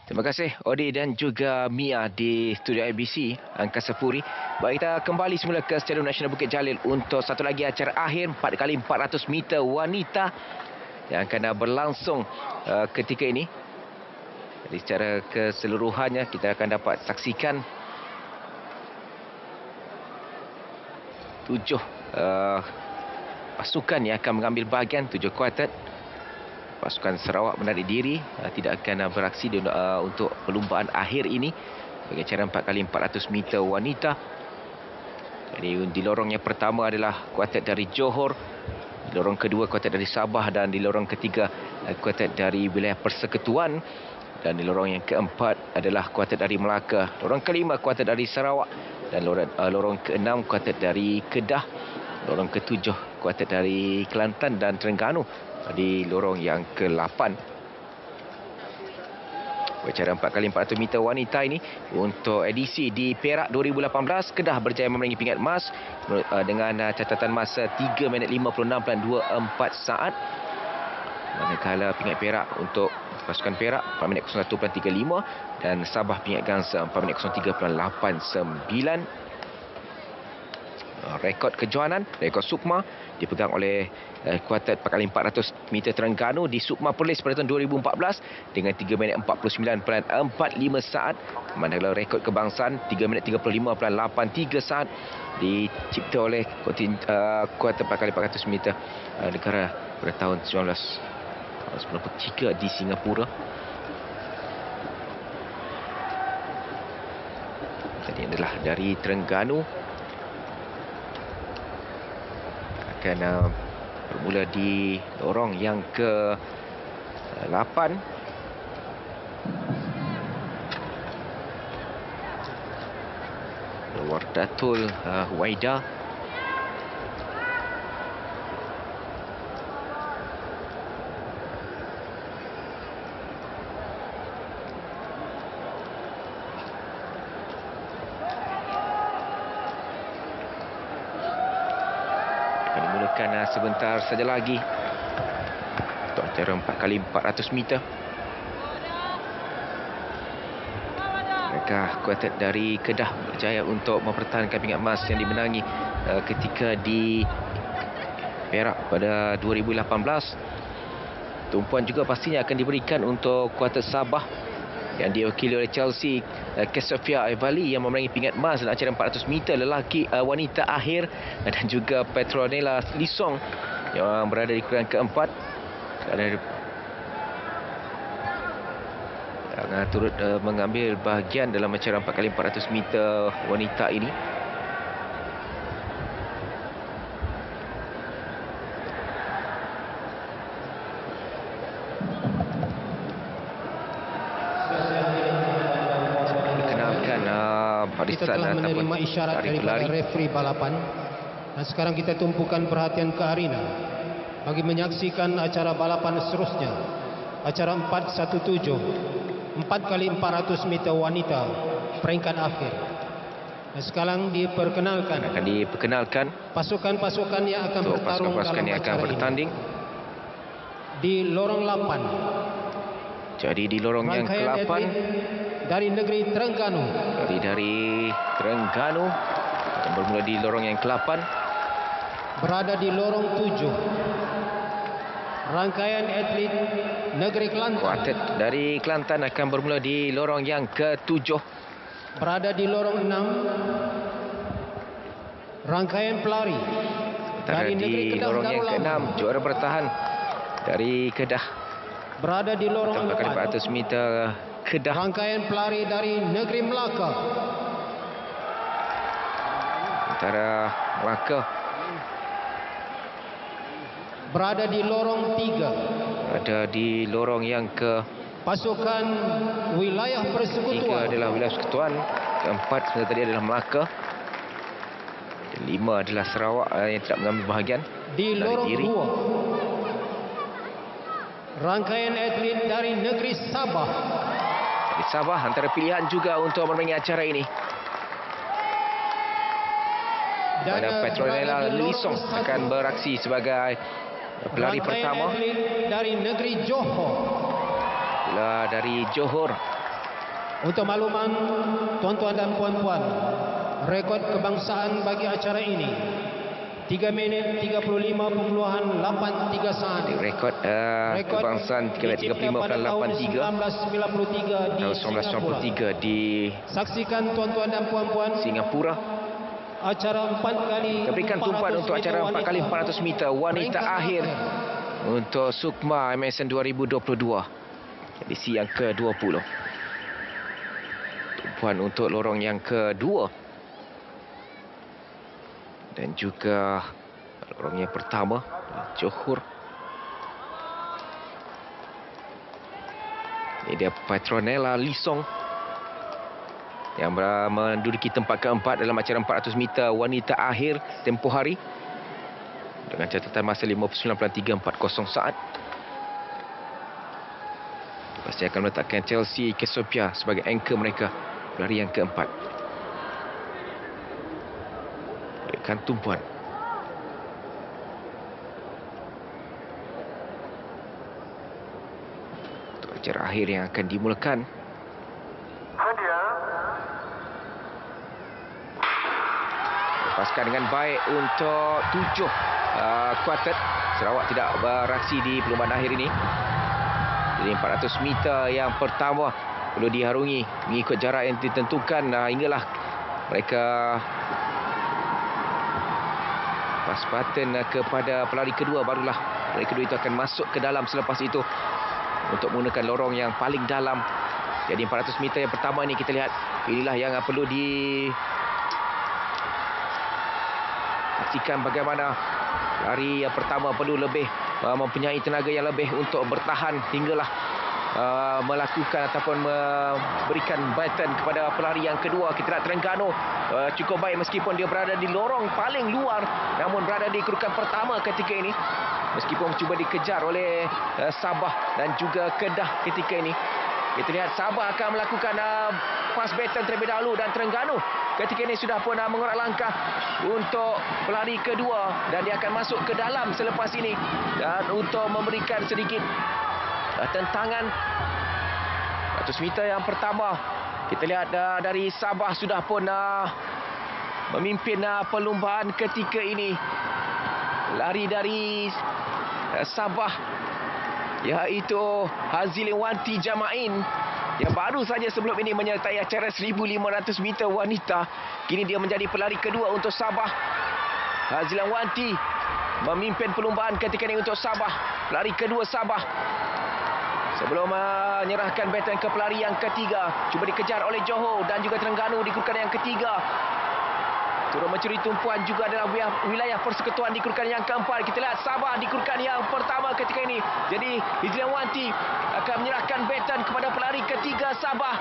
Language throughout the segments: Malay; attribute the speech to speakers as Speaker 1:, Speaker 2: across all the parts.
Speaker 1: Terima kasih Odi dan juga Mia di studio ABC Angkasa Puri. Baik, kita kembali semula ke Stadium Nasional Bukit Jalil untuk satu lagi acara akhir 4x400 meter wanita yang akan berlangsung ketika ini. Jadi secara keseluruhannya kita akan dapat saksikan 7 pasukan yang akan mengambil bahagian, 7 kuartet. Pasukan Sarawak menarik diri, tidak akan beraksi untuk perlumbaan akhir ini bagi acara 4x400 meter wanita. Jadi di lorong yang pertama adalah kuartet dari Johor, di lorong kedua kuartet dari Sabah, dan di lorong ketiga kuartet dari wilayah Persekutuan, dan di lorong yang keempat adalah kuartet dari Melaka. Lorong kelima kuartet dari Sarawak, dan lorong keenam kuartet dari Kedah, lorong ketujuh kuartet dari Kelantan dan Terengganu di lorong yang ke-8. Acara 4x400 meter wanita ini untuk edisi di Perak 2018, Kedah berjaya memenangi pingat emas dengan catatan masa 3 minit 56.24 saat. Manakala pingat perak untuk pasukan Perak 4 minit 01.35 dan Sabah pingat gangsa 4 minit 03.89. Rekod kejohanan, rekod Sukma dipegang oleh kuartet 4x400 meter Terengganu di Sukma Perlis pada tahun 2014 dengan 3 minit 49.45 saat. Manakala rekod kebangsaan 3 minit 35.83 saat dicipta oleh kuartet 4x400 meter negara pada tahun 1993 di Singapura. Tadi adalah dari Terengganu. Akan bermula di lorong yang ke-8. Wardatul Huwaida. Sebentar saja lagi untuk acara 4x400 meter. Mereka kuartet dari Kedah berjaya untuk mempertahankan pingat emas yang dimenangi ketika di Perak pada 2018. Tumpuan juga pastinya akan diberikan untuk kuartet Sabah yang diwakili oleh Chelsea Kesofia Evali yang memenangi pingat emas dalam acara 400 meter lelaki wanita akhir, dan juga Petronella Lisong yang berada di kuartet keempat yang turut mengambil bahagian dalam acara 4x400 meter wanita ini.
Speaker 2: Kita telah menerima isyarat daripada referi balapan, dan sekarang kita tumpukan perhatian ke arena bagi menyaksikan acara balapan seterusnya, acara 417 4x400 meter wanita peringkat akhir. Dan sekarang diperkenalkan pasukan-pasukan yang akan bertarung dalam acara ini di lorong 8.
Speaker 1: Jadi di lorong yang ke-8
Speaker 2: dari negeri Terengganu.
Speaker 1: Dari Terengganu akan bermula di lorong yang ke-8.
Speaker 2: Berada di lorong 7. Rangkaian atlet negeri Kelantan.
Speaker 1: Kuartet dari Kelantan akan bermula di lorong yang ke-7.
Speaker 2: Berada di lorong 6. Rangkaian pelari dari negeri Kedah
Speaker 1: lorong yang ke-6, juara bertahan dari Kedah.
Speaker 3: Berada di lorong
Speaker 1: 4x400 meter Kedah.
Speaker 2: Rangkaian pelari dari negeri Melaka.
Speaker 1: Antara Melaka.
Speaker 2: Berada di lorong 3.
Speaker 1: Ada di lorong yang ke
Speaker 2: pasukan wilayah Persekutuan.
Speaker 1: 3 adalah wilayah Persekutuan. Keempat sebenarnya tadi adalah Melaka. Dan 5 adalah Sarawak yang tidak mengambil bahagian.
Speaker 2: Di lorong 2. Rangkaian atlet dari negeri Sabah.
Speaker 1: Di Sabah antara pilihan juga untuk memenangi acara ini. Pada Petronella Lisong akan beraksi sebagai pelari pertama.
Speaker 2: Rangkaian atlet dari negeri Johor.
Speaker 1: Pula dari Johor
Speaker 2: Untuk makluman tuan-tuan dan puan-puan, rekod kebangsaan bagi acara ini 3 minit 35.83 saat.
Speaker 1: Rekod kebangsaan 3.35.83
Speaker 2: tahun
Speaker 1: 1993 di
Speaker 2: Saksikan tuan-tuan dan puan-puan,
Speaker 1: Singapura.
Speaker 2: acara 4 kali
Speaker 1: Kita berikan tumpuan untuk acara 4 kali 400 meter wanita akhir untuk Sukma MSN 2022 edisi yang ke-20. Tumpuan untuk lorong yang kedua dan juga lorong yang pertama Johor. Ini dia Petronella Lisong yang menduduki tempat keempat dalam acara 400 meter wanita akhir tempoh hari dengan catatan masa 59.340 saat. Pasti akan meletakkan Chelsea Kesopia sebagai anchor mereka pelari yang keempat. Berikan tumpuan. Untuk acara akhir yang akan dimulakan. Lepaskan dengan baik untuk 7 kuartet. Sarawak tidak beraksi di perlumbaan akhir ini. Jadi 400 meter yang pertama perlu diharungi mengikut jarak yang ditentukan. Hinggalah mereka pas paten kepada pelari kedua, barulah pelari kedua itu akan masuk ke dalam selepas itu untuk menggunakan lorong yang paling dalam. Jadi 400 meter yang pertama ini kita lihat inilah yang perlu saksikan bagaimana lari yang pertama perlu lebih mempunyai tenaga yang lebih untuk bertahan hinggalah melakukan ataupun memberikan baton kepada pelari yang kedua. Kita lihat Terengganu cukup baik meskipun dia berada di lorong paling luar, namun berada di kedudukan pertama ketika ini meskipun cuba dikejar oleh Sabah dan juga Kedah ketika ini. Kita lihat Sabah akan melakukan pas baton terlebih dahulu dan Terengganu ketika ini sudah pun mengorak langkah untuk pelari kedua dan dia akan masuk ke dalam selepas ini dan untuk memberikan sedikit tentangan 100 meter yang pertama. Kita lihat dari Sabah sudah pun memimpin perlumbaan ketika ini. Lari dari Sabah iaitu Haziliwanti Jamain yang baru saja sebelum ini menyertai acara 1,500 meter wanita. Kini dia menjadi pelari kedua untuk Sabah. Haziliwanti memimpin perlumbaan ketika ini untuk Sabah. Pelari kedua Sabah. Sebelum menyerahkan baton ke pelari yang ketiga. Cuba dikejar oleh Johor dan juga Terengganu di kedudukan yang ketiga. Turut mencuri tumpuan juga dalam wilayah persekutuan di kedudukan yang keempat. Kita lihat Sabah di kedudukan yang pertama ketika ini. Jadi Hizliawanti akan menyerahkan baton kepada pelari ketiga Sabah.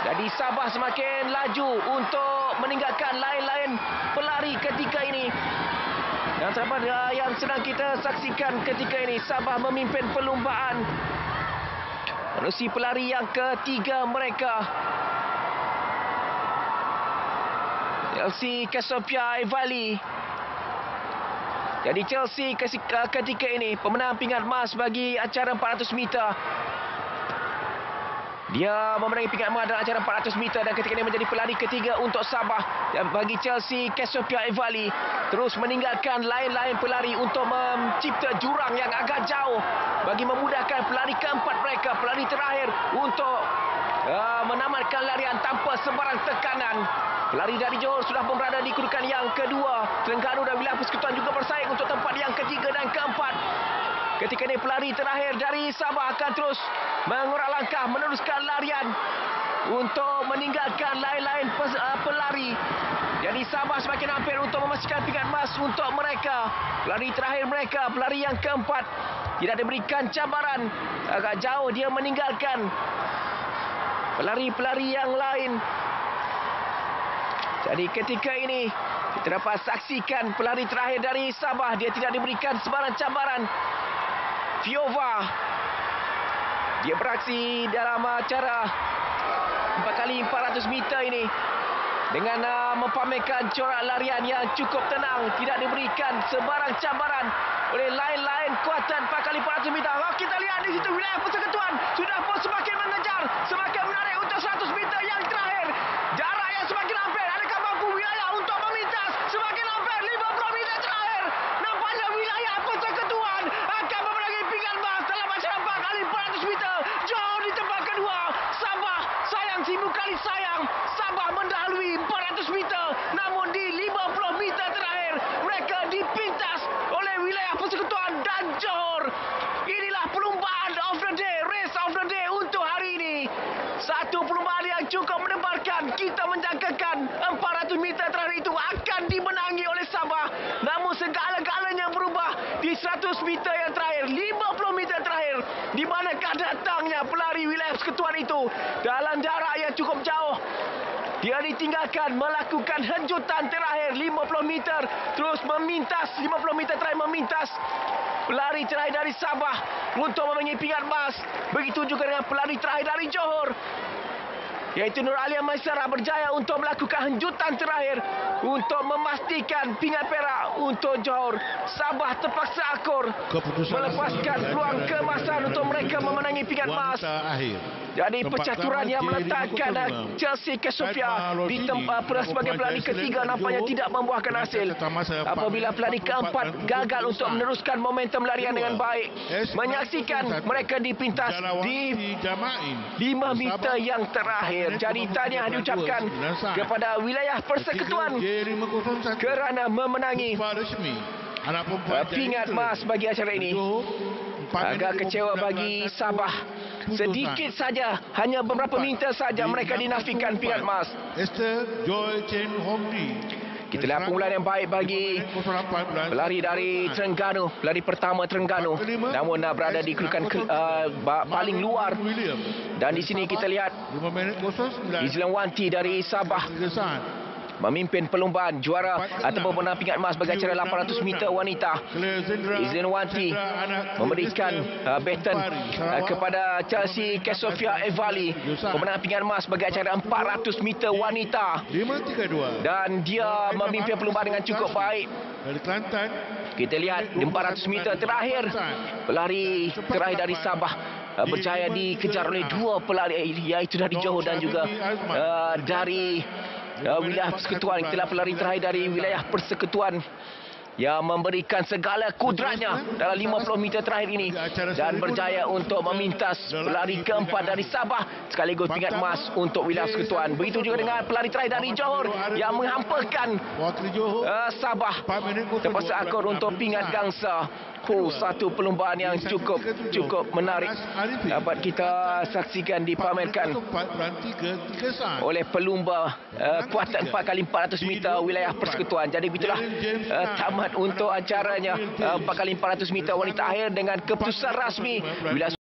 Speaker 1: Jadi Sabah semakin laju untuk meninggalkan lain-lain pelari ketika ini. Dan sahabat yang sedang kita saksikan ketika ini, Sabah memimpin perlumbaan menerusi pelari yang ketiga mereka. Chelsea Kesopia Evali. Jadi Chelsea ketika ini pemenang pingat emas bagi acara 400 meter. Dia memenangi pingat emas dalam acara 400 meter dan ketika ini menjadi pelari ketiga untuk Sabah. Dan bagi Chelsea Kesopia Evali terus meninggalkan lain-lain pelari untuk mencipta jurang yang agak jauh bagi memudahkan pelari keempat mereka, pelari terakhir untuk menamatkan larian tanpa sebarang tekanan. Pelari dari Johor sudah pun berada di kedudukan yang kedua. Terengganu dan wilayah persekutuan juga bersaing untuk tempat yang ketiga dan keempat. Ketika ini pelari terakhir dari Sabah akan terus mengorak langkah meneruskan larian untuk meninggalkan lain-lain pelari. Jadi Sabah semakin hampir untuk memastikan pingat emas untuk mereka. Pelari terakhir mereka, pelari yang keempat, tidak diberikan cabaran. Agak jauh dia meninggalkan pelari-pelari yang lain. Jadi ketika ini kita dapat saksikan pelari terakhir dari Sabah. Dia tidak diberikan sebarang cabaran. Fiova. Dia beraksi dalam acara 4x400 meter ini dengan mempamerkan corak larian yang cukup tenang. Tidak diberikan sebarang cabaran oleh lain-lain kuatan 4x400 meter. Kita lihat di situ wilayah persekutuan sudah pun semakin mengejar. 400 meter. Johor di tempat kedua. Sabah sayang, sibuk kali sayang. Sabah mendahului 400 meter. Namun di 50 meter terakhir, mereka dipintas oleh wilayah persekutuan dan Johor. Inilah perlumbaan of the day, race of the day untuk hari ini. Satu perlumbaan yang cukup mendebarkan. Kita menjangkakan 400 meter terakhir itu akan dimenangi oleh Sabah. Namun segala-galanya berubah di 100 meter yang terakhir, 50 meter terakhir. Di manakah datangnya pelari wilayah persekutuan itu dalam jarak yang cukup jauh. Dia ditinggalkan melakukan henjutan terakhir 50 meter. Terus memintas 50 meter terakhir, memintas pelari terakhir dari Sabah untuk memenangi pingat emas. Begitu juga dengan pelari terakhir dari Johor, iaitu Nur Alia Maisarah, berjaya untuk melakukan henjutan terakhir untuk memastikan pingat perak untuk Johor. Sabah terpaksa akur melepaskan peluang keemasan untuk mereka memenangi pingat emas. Jadi percaturan yang meletakkan Chelsea Kesofia di tempat sebagai pelari ketiga nampaknya tidak membuahkan hasil. Apabila pelari keempat gagal untuk meneruskan momentum larian dengan baik, menyaksikan mereka dipintas di 5 meter yang terakhir. Jadi tahniah diucapkan kepada wilayah persekutuan kerana memenangi pingat emas bagi acara ini. Agak kecewa bagi Sabah. Sedikit saja, hanya beberapa meter saja mereka dinafikan pingat emas. Kita lihat permulaan yang baik bagi pelari dari Terengganu, pelari pertama Terengganu, namun berada di kedudukan paling luar. Dan di sini kita lihat Izlanwanti dari Sabah memimpin perlumbaan juara ataupun pemenang pingat emas bagi acara 800 meter wanita. Izlanwanti memberikan baton kepada Chelsea Kesofia Evali, pemenang pingat emas bagi acara 400 meter wanita. Dan dia memimpin perlumbaan dengan cukup baik. Kita lihat di 400 meter terakhir, pelari terakhir dari Sabah berjaya dikejar oleh dua pelari, iaitu dari Johor dan juga dari wilayah persekutuan. Itulah pelari terakhir dari wilayah persekutuan yang memberikan segala kudratnya dalam 50 meter terakhir ini dan berjaya untuk memintas pelari keempat dari Sabah sekaligus pingat emas untuk wilayah persekutuan. Begitu juga dengan pelari terakhir dari Johor yang menghampakan Sabah terpaksa akur untuk pingat gangsa. Satu perlumbaan yang cukup menarik dapat kita saksikan dipamerkan oleh pelumba kuartet 4x400 meter wilayah persekutuan. Jadi begitulah tamat untuk acaranya 4x400 meter wanita akhir dengan keputusan rasmi wilayah